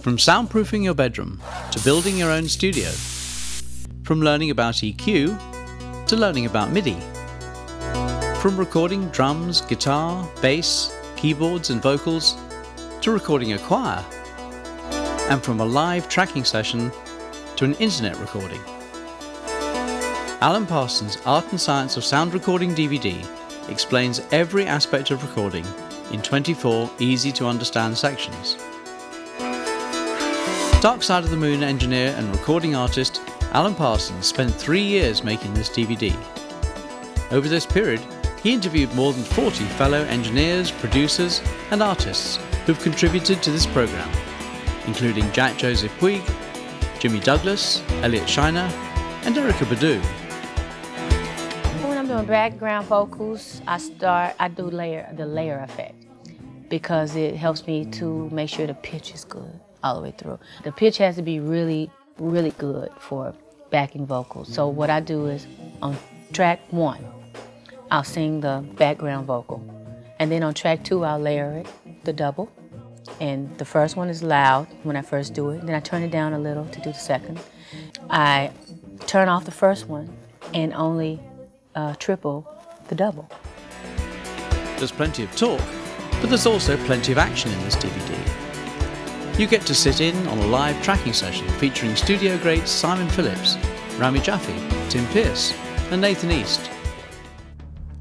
From soundproofing your bedroom to building your own studio. From learning about EQ to learning about MIDI. From recording drums, guitar, bass, keyboards and vocals to recording a choir. And from a live tracking session to an internet recording. Alan Parsons' Art and Science of Sound Recording DVD explains every aspect of recording in 24 easy-to-understand sections. Dark Side of the Moon engineer and recording artist Alan Parsons spent 3 years making this DVD. Over this period, he interviewed more than 40 fellow engineers, producers and artists who've contributed to this program, including Jack Joseph Puig, Jimmy Douglas, Elliot Shiner and Erykah Badu. When I'm doing background vocals, I do the layer effect because it helps me to make sure the pitch is good all the way through. The pitch has to be really, really good for backing vocals. So what I do is on track 1, I'll sing the background vocal. And then on track 2, I'll layer it, the double. And the first one is loud when I first do it. Then I turn it down a little to do the second. I turn off the first one and only triple the double. There's plenty of talk, but there's also plenty of action in this DVD. You get to sit in on a live tracking session featuring studio greats Simon Phillips, Rami Jaffee, Tim Pierce and Nathan East.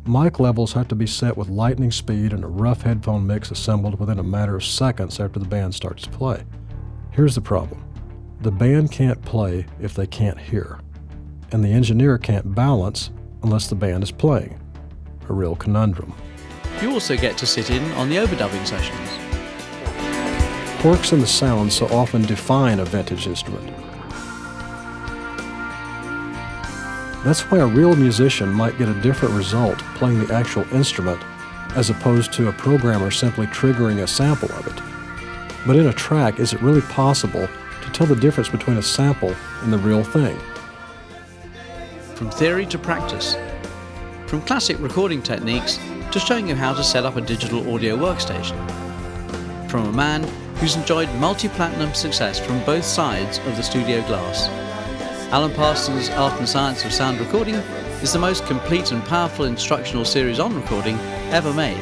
Mic levels have to be set with lightning speed and a rough headphone mix assembled within a matter of seconds after the band starts to play. Here's the problem. The band can't play if they can't hear, and the engineer can't balance unless the band is playing. A real conundrum. You also get to sit in on the overdubbing sessions. Quirks in the sound so often define a vintage instrument. That's why a real musician might get a different result playing the actual instrument as opposed to a programmer simply triggering a sample of it. But in a track, is it really possible to tell the difference between a sample and the real thing? From theory to practice. From classic recording techniques to showing you how to set up a digital audio workstation. From a man who's enjoyed multi-platinum success from both sides of the studio glass. Alan Parsons' Art and Science of Sound Recording is the most complete and powerful instructional series on recording ever made.